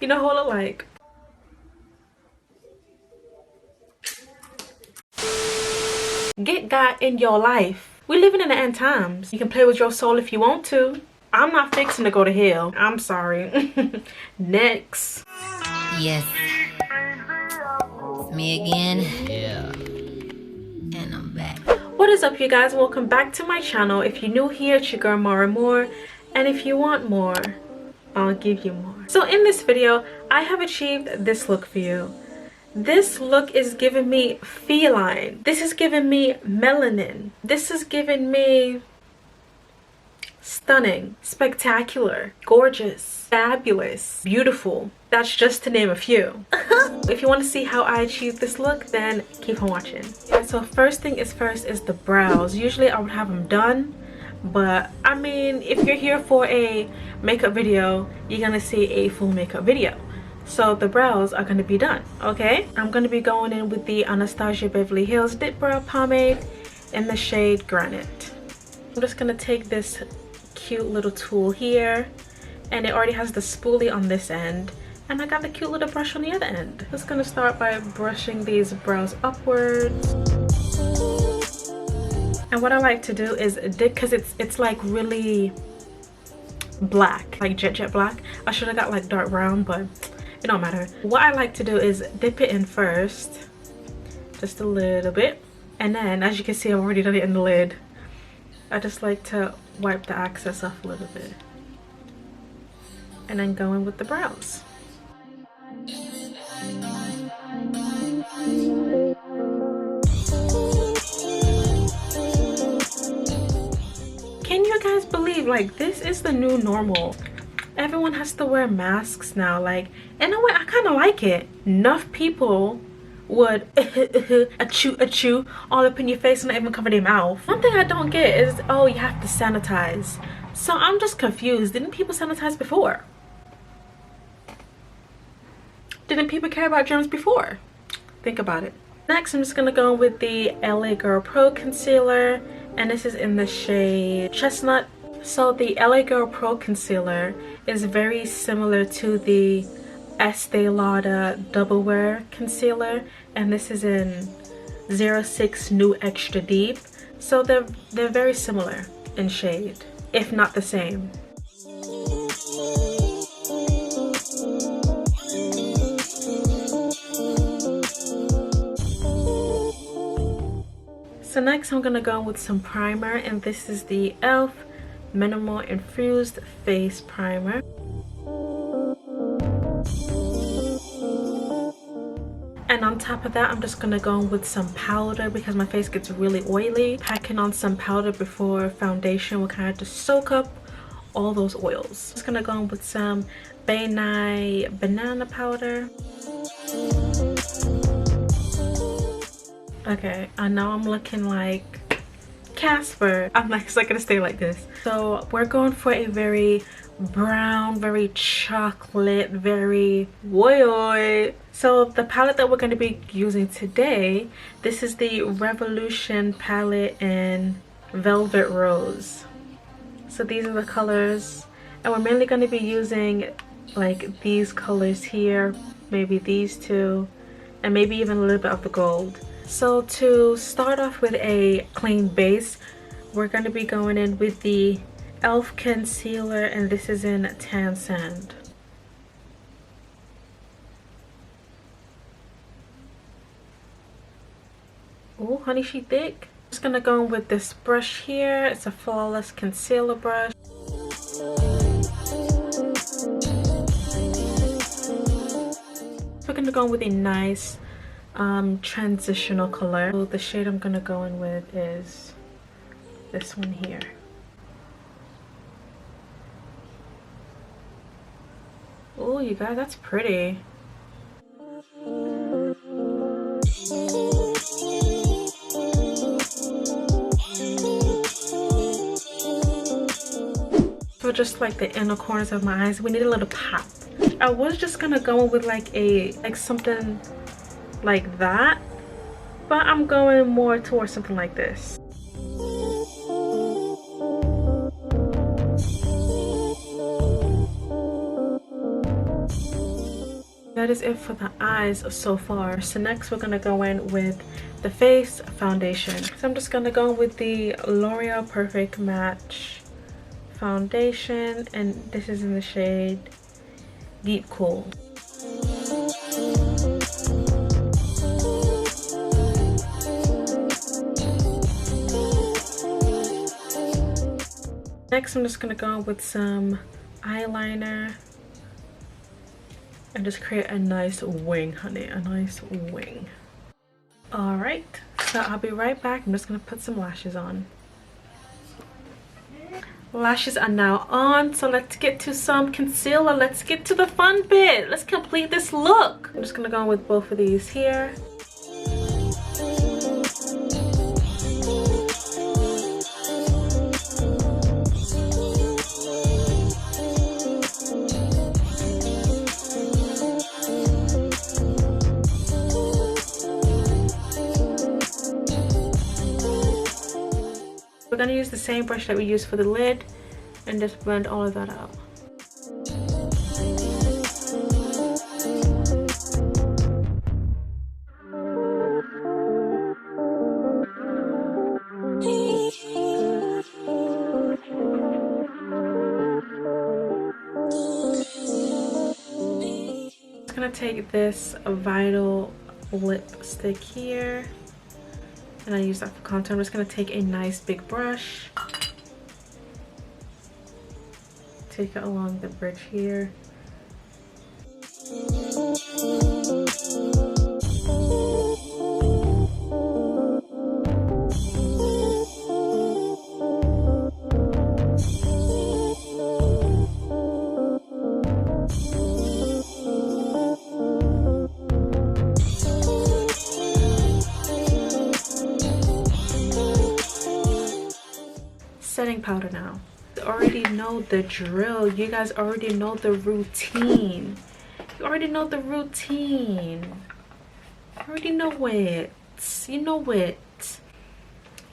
You know who I look like? Get God in your life. We living in the end times. You can play with your soul if you want to. I'm not fixing to go to hell. I'm sorry. Next. Yes. It's me again. Yeah. And I'm back. What is up, you guys? Welcome back to my channel. If you're new here, it's your girl More. And if you want more, I'll give you more. So in this video, I have achieved this look for you. This look is giving me feline. This is giving me melanin. This is giving me stunning, spectacular, gorgeous, fabulous, beautiful. That's just to name a few. If you want to see how I achieved this look, then keep on watching. Yeah, so first thing is first is the brows. Usually I would have them done, but I mean, if you're here for a makeup video, you're gonna see a full makeup video. So the brows are going to be done, okay? I'm going to be going in with the Anastasia Beverly Hills Dip Brow Pomade in the shade Granite. I'm just going to take this cute little tool here, and it already has the spoolie on this end, and I got the cute little brush on the other end. I'm just going to start by brushing these brows upwards. And what I like to do is dip, because it's like really black, like jet black. I should have got like dark brown, but it don't matter. What I like to do is dip it in first, just a little bit, and then as you can see, I've already done it in the lid. I just like to wipe the excess off a little bit and then go in with the brows. Can you guys believe, like, this is the new normal? Everyone has to wear masks now. Like, in a way, I kind of like it. Enough people would achoo all up in your face and not even cover their mouth. One thing I don't get is, oh, you have to sanitize. So I'm just confused. Didn't people sanitize before? Didn't people care about germs before? Think about it. Next, I'm just gonna go with the LA Girl Pro Concealer, and this is in the shade Chestnut. So the LA Girl Pro Concealer is very similar to the Estee Lauder Double Wear Concealer, and this is in 06 New Extra Deep. So they're very similar in shade, if not the same. So next I'm gonna go with some primer, and this is the Elf Minimal Infused Face Primer. And on top of that, I'm just gonna go in with some powder because my face gets really oily. Packing on some powder before foundation will kind of just soak up all those oils. Just gonna go in with some Bay Night banana powder. Okay, I know I'm looking like Casper. I'm like, it's not gonna stay like this. So we're going for a very brown, very chocolate, very oil. So the palette that we're going to be using today, this is the Revolution palette in Velvet Rose. So these are the colors, and we're mainly going to be using like these colors here, maybe these two, and maybe even a little bit of the gold. So to start off with a clean base, we're going to be going in with the Elf Concealer, and this is in Tan Sand. Oh, honey, she thick. I'm just going to go in with this brush here. It's a Flawless Concealer brush. We're going to go in with a nice transitional color. So the shade I'm gonna go in with is this one here. Oh, you guys, that's pretty. So just like the inner corners of my eyes, we need a little pop. I was just gonna go with like something like that, but I'm going more towards something like this. That is it for the eyes so far. So next we're gonna go in with the face foundation. So I'm just gonna go with the L'Oreal Perfect Match foundation, and this is in the shade Deep Cool. Next I'm just gonna go with some eyeliner and just create a nice wing, honey, a nice wing. All right, so I'll be right back. I'm just gonna put some lashes on. Lashes are now on, so let's get to some concealer. Let's get to the fun bit. Let's complete this look. I'm just gonna go with both of these here. We're gonna use the same brush that we used for the lid and just blend all of that out. I'm gonna take this Vital lipstick here, and I use that for contour. I'm just gonna take a nice big brush, take it along the bridge here. Setting powder now. You already know the drill. You guys already know the routine. You already know the routine. You already know it. You know it.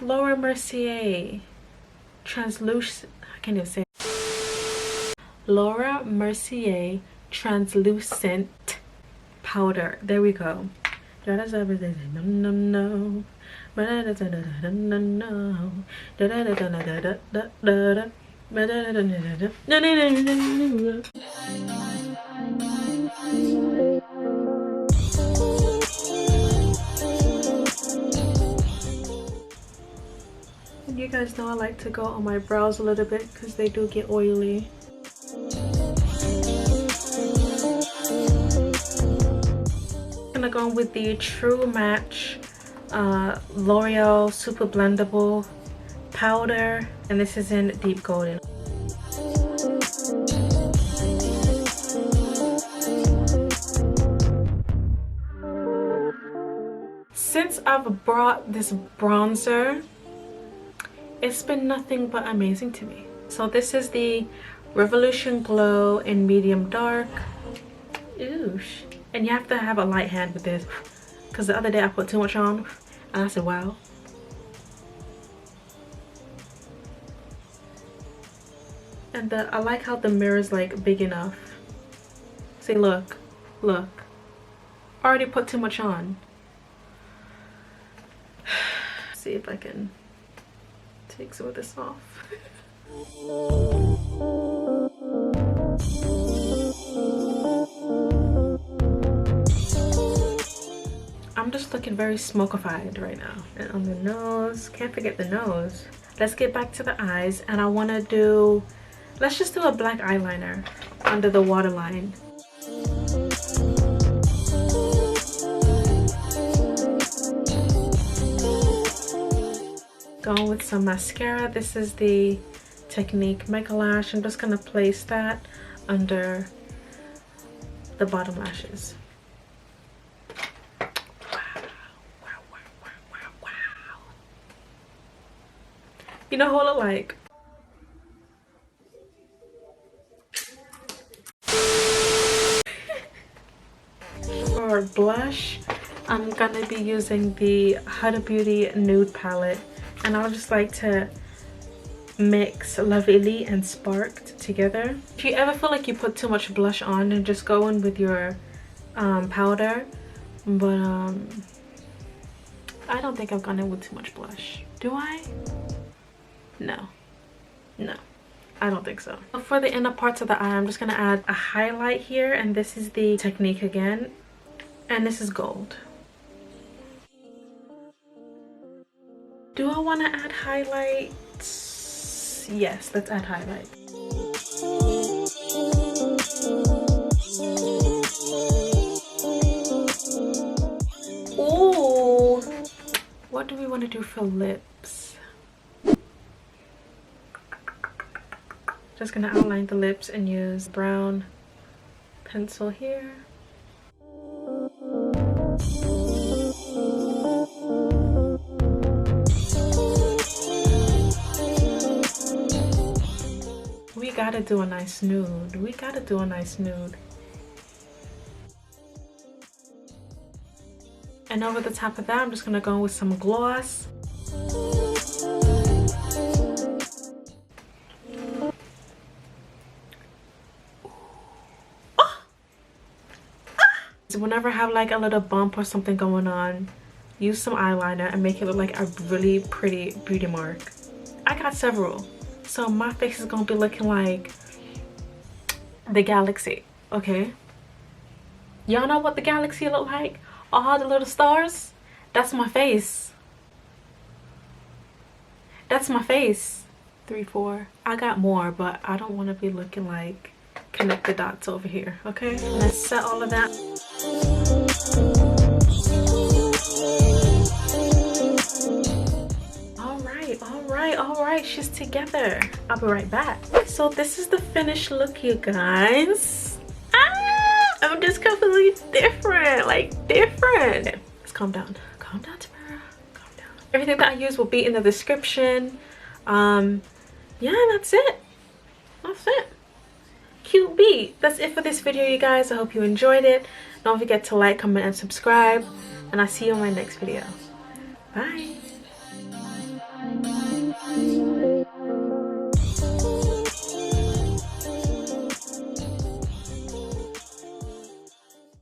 Laura Mercier translucent. I can't even say it. Laura Mercier translucent powder. There we go. No, no, no. You guys know I like to go on my brows a little bit because they do get oily. I'm gonna go with the True Match L'Oreal Super Blendable powder, and this is in Deep Golden. Since I've brought this bronzer, it's been nothing but amazing to me. So this is the Revolution Glow in medium dark. Oosh. And you have to have a light hand with this, because the other day I put too much on and I said wow. And I like how the mirror is like big enough. See, look, look. Already put too much on. See if I can take some of this off. I'm just looking very smokified right now. And on the nose, can't forget the nose. Let's get back to the eyes, and I want to do, let's just do a black eyeliner under the waterline. Going with some mascara. This is the Technic Mega Lash. I'm just gonna place that under the bottom lashes. You know who I look like? For blush, I'm gonna be using the Huda Beauty Nude palette, and I would just like to mix Lovely and Sparked together. If you ever feel like you put too much blush on, and just go in with your powder, but I don't think I've gone in with too much blush. Do I? No, I don't think so. For the inner parts of the eye, I'm just gonna add a highlight here, and this is the Technic again, and this is gold. Do I want to add highlights? Yes, let's add highlight. Ooh, what do we want to do for lips? Just gonna outline the lips and use brown pencil here. We gotta do a nice nude. We gotta do a nice nude. And over the top of that, I'm just gonna go with some gloss. Whenever I have like a little bump or something going on, use some eyeliner and make it look like a really pretty beauty mark. I got several, so my face is gonna be looking like the galaxy. Okay, y'all know what the galaxy look like? All the little stars? That's my face. That's my face. 3, 4. I got more, but I don't want to be looking like connect the dots over here. Okay, let's set all of that. All right, she's together. I'll be right back. So this is the finished look, you guys. I'm just completely different, like different. Let's calm down. Calm down, Spary. Calm down. Everything that I use will be in the description. Yeah, that's it. That's it. Cute beat. That's it for this video, you guys. I hope you enjoyed it. Don't forget to like, comment, and subscribe. And I'll see you in my next video. Bye.